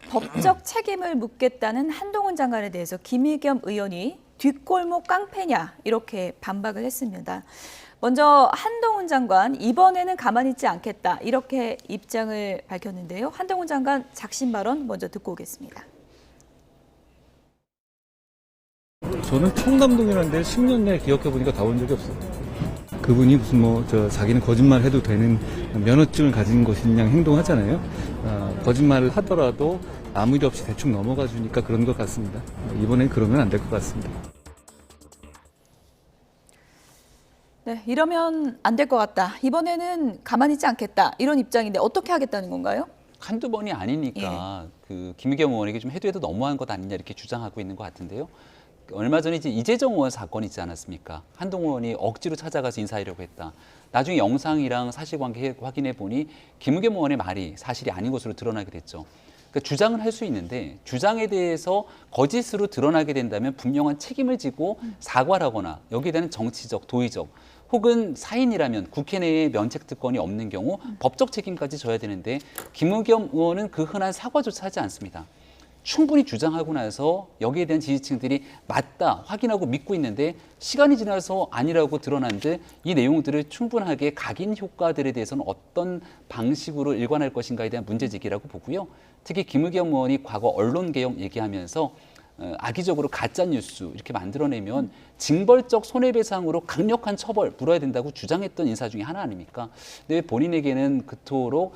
법적 책임을 묻겠다는 한동훈 장관에 대해서 김의겸 의원이 뒷골목 깡패냐 이렇게 반박을 했습니다. 먼저 한동훈 장관 이번에는 가만히 있지 않겠다 이렇게 입장을 밝혔는데요. 한동훈 장관 작심 발언 먼저 듣고 오겠습니다. 저는 청담동이라는 데 10년 내에 기억해보니까 가본 적이 없어요. 그분이 무슨 자기는 거짓말 해도 되는 면허증을 가진 것인 양 행동하잖아요. 거짓말을 하더라도 아무 일 없이 대충 넘어가 주니까 그런 것 같습니다. 이번엔 그러면 안 될 것 같습니다. 네, 이러면 안 될 것 같다. 이번에는 가만히 있지 않겠다. 이런 입장인데 어떻게 하겠다는 건가요? 한두 번이 아니니까 그 김의겸 의원에게 좀 해도 너무한 것 아니냐 이렇게 주장하고 있는 것 같은데요. 얼마 전에 이제 이재정 의원 사건 있지 않았습니까? 한동훈 의원이 억지로 찾아가서 인사하려고 했다. 나중에 영상이랑 사실관계 확인해 보니 김의겸 의원의 말이 사실이 아닌 것으로 드러나게 됐죠. 그러니까 주장을 할 수 있는데 주장에 대해서 거짓으로 드러나게 된다면 분명한 책임을 지고 사과를 하거나 여기에 대한 정치적, 도의적 혹은 사인이라면 국회 내에 면책특권이 없는 경우 법적 책임까지 져야 되는데 김의겸 의원은 그 흔한 사과조차 하지 않습니다. 충분히 주장하고 나서 여기에 대한 지지층들이 맞다 확인하고 믿고 있는데 시간이 지나서 아니라고 드러난 듯 이 내용들을 충분하게 각인 효과들에 대해서는 어떤 방식으로 일관할 것인가에 대한 문제제기라고 보고요. 특히 김의겸 의원이 과거 언론개혁 얘기하면서 악의적으로 가짜뉴스 이렇게 만들어내면 징벌적 손해배상으로 강력한 처벌 물어야 된다고 주장했던 인사 중에 하나 아닙니까? 근데 본인에게는 그토록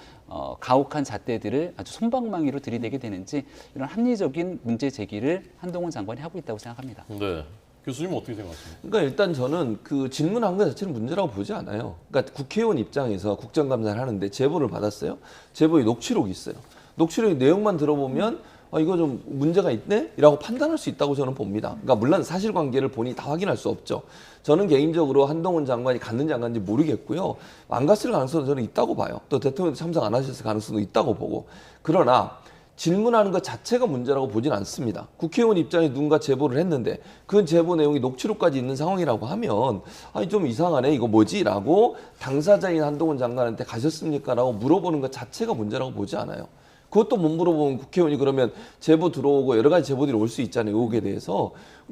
가혹한 잣대들을 아주 솜방망이로 들이대게 되는지 이런 합리적인 문제 제기를 한동훈 장관이 하고 있다고 생각합니다. 네. 교수님은 어떻게 생각하십니까? 그러니까 일단 저는 그 질문한 것 자체는 문제라고 보지 않아요. 그러니까 국회의원 입장에서 국정감사를 하는데 제보를 받았어요. 제보에 녹취록이 있어요. 녹취록 내용만 들어보면 이거 좀 문제가 있네? 이라고 판단할 수 있다고 저는 봅니다. 그러니까 물론 사실관계를 본인이 다 확인할 수 없죠. 저는 개인적으로 한동훈 장관이 갔는지 안 갔는지 모르겠고요. 안 갔을 가능성은 저는 있다고 봐요. 또 대통령도 참석 안 하셨을 가능성도 있다고 보고. 그러나 질문하는 것 자체가 문제라고 보진 않습니다. 국회의원 입장에 누군가 제보를 했는데 그 제보 내용이 녹취록까지 있는 상황이라고 하면 좀 이상하네 이거 뭐지? 라고 당사자인 한동훈 장관한테 가셨습니까? 라고 물어보는 것 자체가 문제라고 보지 않아요. 그것도 못 물어보면 국회의원이 그러면 제보 들어오고 여러 가지 제보들이 올 수 있잖아요. 의혹에 대해서.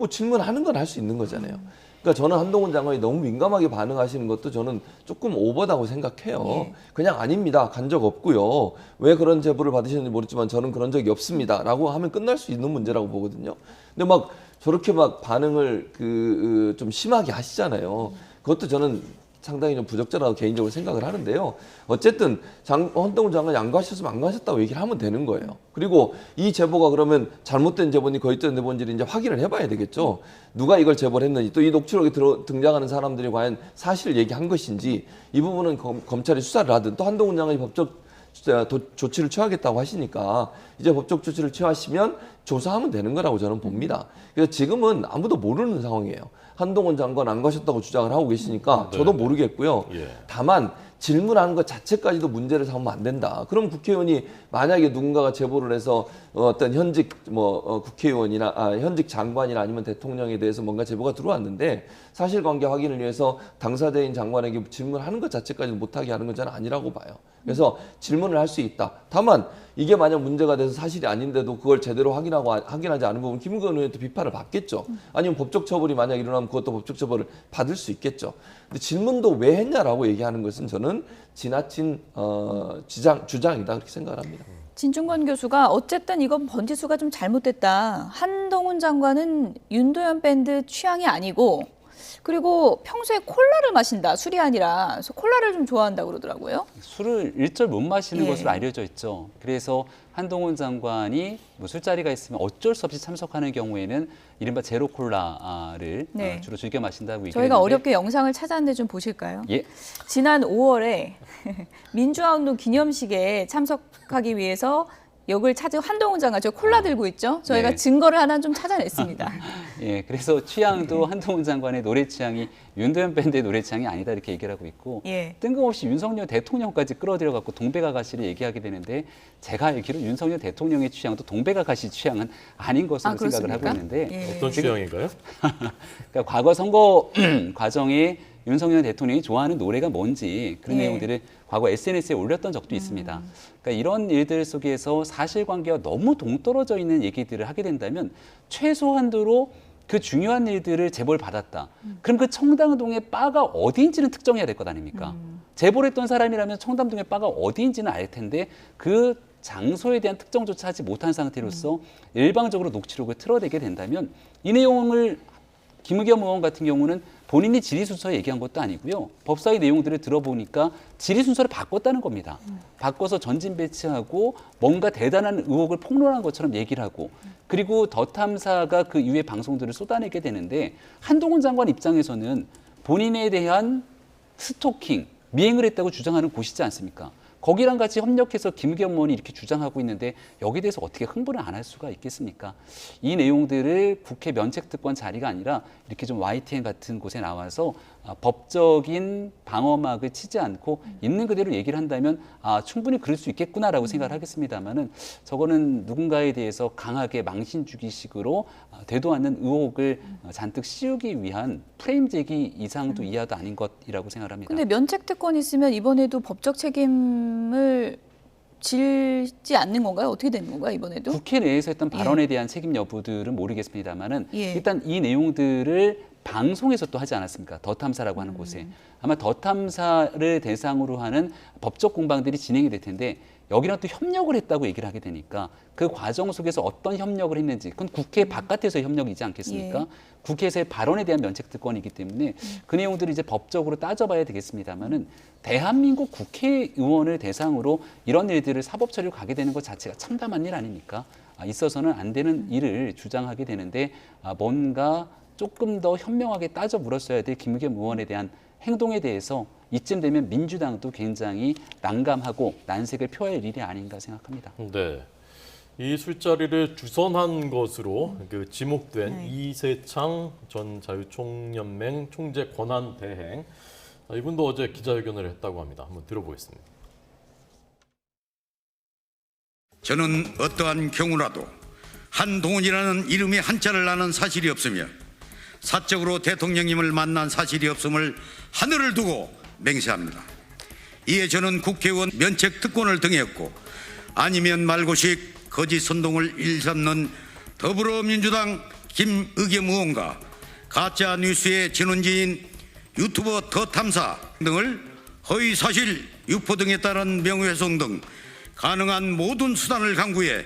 질문하는 건 할 수 있는 거잖아요. 그러니까 저는 한동훈 장관이 너무 민감하게 반응하시는 것도 저는 조금 오버다고 생각해요. 그냥 아닙니다. 간 적 없고요. 왜 그런 제보를 받으셨는지 모르지만 저는 그런 적이 없습니다. 라고 하면 끝날 수 있는 문제라고 보거든요. 근데 저렇게 반응을 좀 심하게 하시잖아요. 그것도 저는 상당히 좀 부적절하다고 개인적으로 생각을 하는데요. 어쨌든 한동훈 장관이 안 가셨으면 안 가셨다고 얘기를 하면 되는 거예요. 그리고 이 제보가 그러면 잘못된 제보인지 거짓된 제보인지를 이제 확인을 해봐야 되겠죠. 누가 이걸 제보를 했는지 또 이 녹취록에 등장하는 사람들이 과연 사실을 얘기한 것인지 이 부분은 검찰이 수사를 하든 또 한동훈 장관이 법적 조치를 취하겠다고 하시니까 이제 법적 조치를 취하시면 조사하면 되는 거라고 저는 봅니다. 그래서 지금은 아무도 모르는 상황이에요. 한동훈 장관 안 가셨다고 주장을 하고 계시니까 저도 모르겠고요. 다만 질문하는 것 자체까지도 문제를 삼으면 안 된다. 그럼 국회의원이 만약에 누군가가 제보를 해서 어떤 현직 국회의원이나 현직 장관이나 아니면 대통령에 대해서 뭔가 제보가 들어왔는데 사실관계 확인을 위해서 당사자인 장관에게 질문하는 것 자체까지 못하게 하는 건 저는 아니라고 봐요. 그래서 질문을 할 수 있다. 다만 이게 만약 문제가 돼서 사실이 아닌데도 그걸 제대로 확인하지 않은 부분 김의겸 의원도 비판을 받겠죠. 아니면 법적 처벌이 만약 일어나면 그것도 법적 처벌을 받을 수 있겠죠. 근데 질문도 왜 했냐라고 얘기하는 것은 저는 지나친 주장이다 그렇게 생각을 합니다. 진중권 교수가 어쨌든 이건 번지수가 좀 잘못됐다. 한동훈 장관은 윤도현 밴드 취향이 아니고 그리고 평소에 콜라를 마신다. 술이 아니라. 그래서 콜라를 좀 좋아한다고 그러더라고요. 술을 일절 못 마시는 것으로 알려져 있죠. 그래서 한동훈 장관이 술자리가 있으면 어쩔 수 없이 참석하는 경우에는 이른바 제로 콜라를 주로 즐겨 마신다고 얘기했는데 저희가 어렵게 영상을 찾았는데 좀 보실까요? 예. 지난 5월에 민주화운동 기념식에 참석하기 위해서 역을 찾은 한동훈 장관, 저 콜라 들고 있죠? 저희가 증거를 하나 좀 찾아냈습니다. 예, 그래서 취향도 한동훈 장관의 노래 취향이 윤도현 밴드의 노래 취향이 아니다 이렇게 얘기를 하고 있고 뜬금없이 윤석열 대통령까지 끌어들여 갖고 동백아가씨를 얘기하게 되는데 제가 알기로 윤석열 대통령의 취향도 동백아가씨 취향은 아닌 것으로 생각을 하고 있는데 어떤 취향인가요? 그러니까 과거 선거 과정에 윤석열 대통령이 좋아하는 노래가 뭔지 그런 내용들을 과거 SNS에 올렸던 적도 있습니다. 그러니까 이런 일들 속에서 사실관계와 너무 동떨어져 있는 얘기들을 하게 된다면 최소한도로 그 중요한 일들을 제보를 받았다. 그럼 그 청담동의 바가 어디인지는 특정해야 될 것 아닙니까? 제보를 했던 사람이라면 청담동의 바가 어디인지는 알 텐데 그 장소에 대한 특정조차 하지 못한 상태로서 일방적으로 녹취록을 틀어대게 된다면 이 내용을 김의겸 의원 같은 경우는 본인이 질의순서 얘기한 것도 아니고요. 법사위 내용들을 들어보니까 질의순서를 바꿨다는 겁니다. 바꿔서 전진 배치하고 뭔가 대단한 의혹을 폭로한 것처럼 얘기를 하고 그리고 더 탐사가 그 이후에 방송들을 쏟아내게 되는데 한동훈 장관 입장에서는 본인에 대한 스토킹, 미행을 했다고 주장하는 곳이지 않습니까? 거기랑 같이 협력해서 김의겸 의원이 이렇게 주장하고 있는데 여기에 대해서 어떻게 흥분을 안 할 수가 있겠습니까? 이 내용들을 국회 면책특권 자리가 아니라 이렇게 좀 YTN 같은 곳에 나와서 법적인 방어막을 치지 않고 있는 그대로 얘기를 한다면 충분히 그럴 수 있겠구나라고 생각을 하겠습니다만은 저거는 누군가에 대해서 강하게 망신 주기식으로 되도 않는 의혹을 잔뜩 씌우기 위한 프레임 제기 이상도 이하도 아닌 것이라고 생각을 합니다. 근데 면책특권 있으면 이번에도 법적 책임을 질지 않는 건가요? 어떻게 되는 건가요, 이번에도? 국회 내에서 했던 발언에 대한 책임 여부들은 모르겠습니다만은 예. 일단 이 내용들을 방송에서 또 하지 않았습니까? 더 탐사라고 하는 곳에 아마 더 탐사를 대상으로 하는 법적 공방들이 진행이 될 텐데 여기랑 또 협력을 했다고 얘기를 하게 되니까 그 과정 속에서 어떤 협력을 했는지 그건 국회 바깥에서의 협력이지 않겠습니까? 예. 국회에서의 발언에 대한 면책특권이기 때문에 그 내용들을 이제 법적으로 따져봐야 되겠습니다만은 대한민국 국회의원을 대상으로 이런 일들을 사법 처리로 가게 되는 것 자체가 참담한 일 아닙니까? 있어서는 안 되는 일을 주장하게 되는데 뭔가 조금 더 현명하게 따져 물었어야 될 김의겸 의원에 대한 행동에 대해서 이쯤 되면 민주당도 굉장히 난감하고 난색을 표할 일이 아닌가 생각합니다. 네. 이 술자리를 주선한 것으로 그 지목된 네. 이세창 전 자유총연맹 총재 권한 대행 이분도 어제 기자회견을 했다고 합니다. 한번 들어보겠습니다. 저는 어떠한 경우라도 한동훈이라는 이름이 한자를 아는 사실이 없으며 사적으로 대통령님을 만난 사실이 없음을 하늘을 두고 맹세합니다. 이에 저는 국회의원 면책 특권을 등했고 아니면 말고식 거짓 선동을 일삼는 더불어민주당 김의겸 의원과 가짜 뉴스의 진원지인 유튜버 더 탐사 등을 허위 사실 유포 등에 따른 명예훼손 등 가능한 모든 수단을 강구해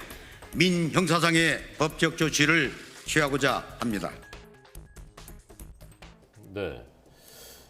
민형사상의 법적 조치를 취하고자 합니다. 네.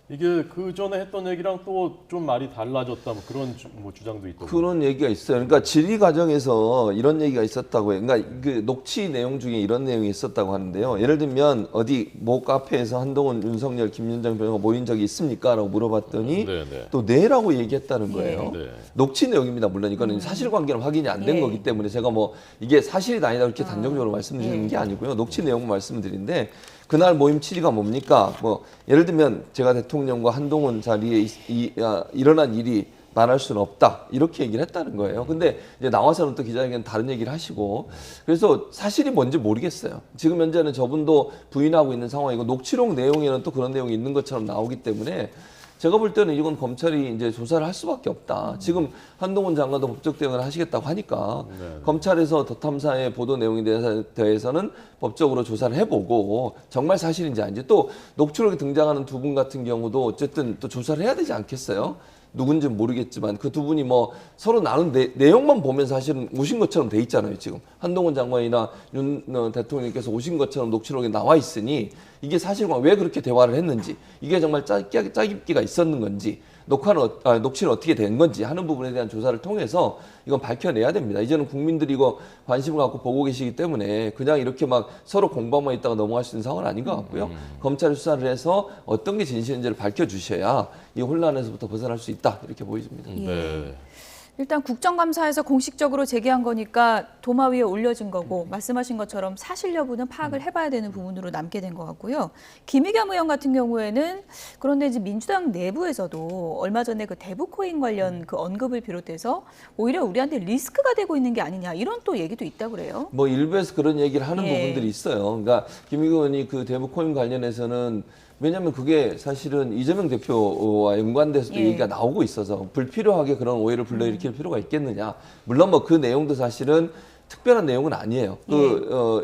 이게 그 전에 했던 얘기랑 또 좀 말이 달라졌다 뭐 그런 주장도 있더라고요. 그런 얘기가 있어요. 그러니까 질의 과정에서 이런 얘기가 있었다고 해요. 그러니까 그 녹취 내용 중에 이런 내용이 있었다고 하는데요. 예를 들면 어디 모 카페에서 한동훈, 윤석열, 김윤정 변호사가 모인 적이 있습니까? 라고 물어봤더니 네네. 또 네라고 얘기했다는 거예요. 네. 녹취 내용입니다. 물론 이거는 사실관계는 확인이 안 된 예. 거기 때문에 제가 뭐 이게 사실이 아니다 이렇게 단정적으로 말씀드리는 예. 게 아니고요. 녹취 내용만 말씀드리는데 그날 모임 취지가 뭡니까? 뭐 예를 들면 제가 대통령과 한동훈 자리에 일어난 일이 말할 수는 없다 이렇게 얘기를 했다는 거예요. 근데 이제 나와서는 또 기자회견 다른 얘기를 하시고 그래서 사실이 뭔지 모르겠어요. 지금 현재는 저분도 부인하고 있는 상황이고 녹취록 내용에는 또 그런 내용이 있는 것처럼 나오기 때문에 제가 볼 때는 이건 검찰이 이제 조사를 할 수밖에 없다. 지금 한동훈 장관도 법적 대응을 하시겠다고 하니까 검찰에서 더 탐사의 보도 내용에 대해서는 법적으로 조사를 해보고 정말 사실인지 아닌지 또 녹취록에 등장하는 두 분 같은 경우도 어쨌든 또 조사를 해야 되지 않겠어요? 누군지는 모르겠지만 그 두 분이 뭐 서로 나눈 내용만 보면 사실은 오신 것처럼 돼 있잖아요. 지금 한동훈 장관이나 윤 대통령께서 오신 것처럼 녹취록에 나와 있으니 이게 사실과 왜 그렇게 대화를 했는지 이게 정말 짜깁기가 있었는 건지 녹취는 어떻게 된 건지 하는 부분에 대한 조사를 통해서 이건 밝혀내야 됩니다. 이제는 국민들이 이거 관심을 갖고 보고 계시기 때문에 그냥 이렇게 막 서로 공방만 있다가 넘어갈 수 있는 상황은 아닌 것 같고요. 검찰이 수사를 해서 어떤 게 진실인지를 밝혀주셔야 이 혼란에서부터 벗어날 수 있다 이렇게 보여집니다. 네. 일단 국정감사에서 공식적으로 제기한 거니까 도마 위에 올려진 거고 말씀하신 것처럼 사실 여부는 파악을 해봐야 되는 부분으로 남게 된 것 같고요. 김의겸 의원 같은 경우에는 그런데 이제 민주당 내부에서도 얼마 전에 그 대부코인 관련 그 언급을 비롯해서 오히려 우리한테 리스크가 되고 있는 게 아니냐 이런 또 얘기도 있다고 그래요. 뭐 일부에서 그런 얘기를 하는 예. 부분들이 있어요. 그러니까 김의겸 의원이 그 대부코인 관련해서는 왜냐하면 그게 사실은 이재명 대표와 연관돼서도 예. 얘기가 나오고 있어서 불필요하게 그런 오해를 불러일으킬 필요가 있겠느냐. 물론 뭐 그 내용도 사실은 특별한 내용은 아니에요.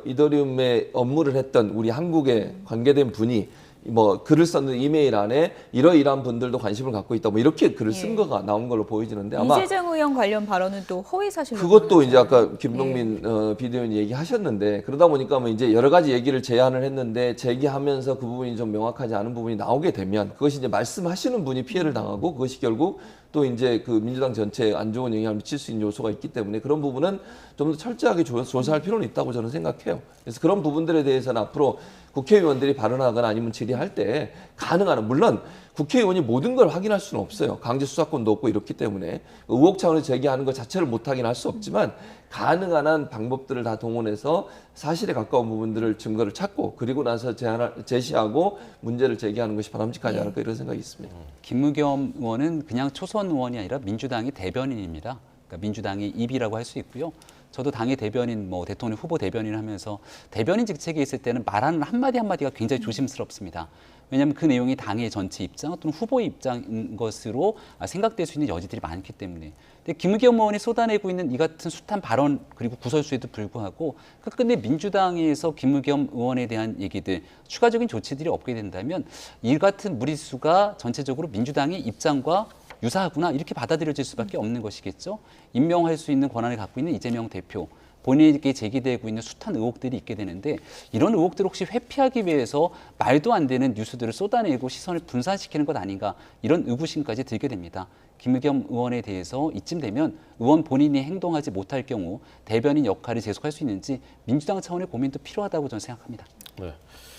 이더리움의 업무를 했던 우리 한국에 관계된 분이 뭐 글을 썼는 이메일 안에 이러이러한 분들도 관심을 갖고 있다. 뭐 이렇게 글을 쓴 예. 거가 나온 걸로 보여지는데 아마 이재정 의원 관련 발언은 또 허위 사실로 그것도 이제 아까 김동민 비대위원이 얘기하셨는데 그러다 보니까 뭐 이제 여러 가지 얘기를 제안을 했는데 제기하면서 그 부분이 좀 명확하지 않은 부분이 나오게 되면 그것이 이제 말씀하시는 분이 피해를 당하고 그것이 결국 또 이제 그 민주당 전체에 안 좋은 영향을 미칠 수 있는 요소가 있기 때문에 그런 부분은 좀 더 철저하게 조사할 필요는 있다고 저는 생각해요. 그래서 그런 부분들에 대해서는 앞으로 국회의원들이 발언하거나 아니면 질의할 때 가능한 한 물론 국회의원이 모든 걸 확인할 수는 없어요. 강제 수사권도 없고 이렇기 때문에 의혹 차원에서 제기하는 것 자체를 못 하긴 할 수 없지만 가능한 한 방법들을 다 동원해서 사실에 가까운 부분들을 증거를 찾고 그리고 나서 제시하고 문제를 제기하는 것이 바람직하지 않을까 이런 생각이 있습니다. 김의겸 의원은 그냥 초선 의원이 아니라 민주당의 대변인입니다. 그러니까 민주당의 입이라고 할 수 있고요. 저도 당의 대변인, 뭐 대통령 후보 대변인을 하면서 대변인 직책에 있을 때는 말하는 한마디 한마디가 굉장히 조심스럽습니다. 왜냐하면 그 내용이 당의 전체 입장 또는 후보의 입장인 것으로 생각될 수 있는 여지들이 많기 때문에. 근데 김의겸 의원이 쏟아내고 있는 이 같은 숱한 발언 그리고 구설수에도 불구하고 끝내 민주당에서 김의겸 의원에 대한 얘기들 추가적인 조치들이 없게 된다면 이 같은 무리수가 전체적으로 민주당의 입장과 유사하구나 이렇게 받아들여질 수밖에 없는 것이겠죠. 임명할 수 있는 권한을 갖고 있는 이재명 대표. 본인에게 제기되고 있는 숱한 의혹들이 있게 되는데 이런 의혹들을 혹시 회피하기 위해서 말도 안 되는 뉴스들을 쏟아내고 시선을 분산시키는 것 아닌가 이런 의구심까지 들게 됩니다. 김의겸 의원에 대해서 이쯤 되면 의원 본인이 행동하지 못할 경우 대변인 역할을 계속할 수 있는지 민주당 차원의 고민도 필요하다고 저는 생각합니다. 네.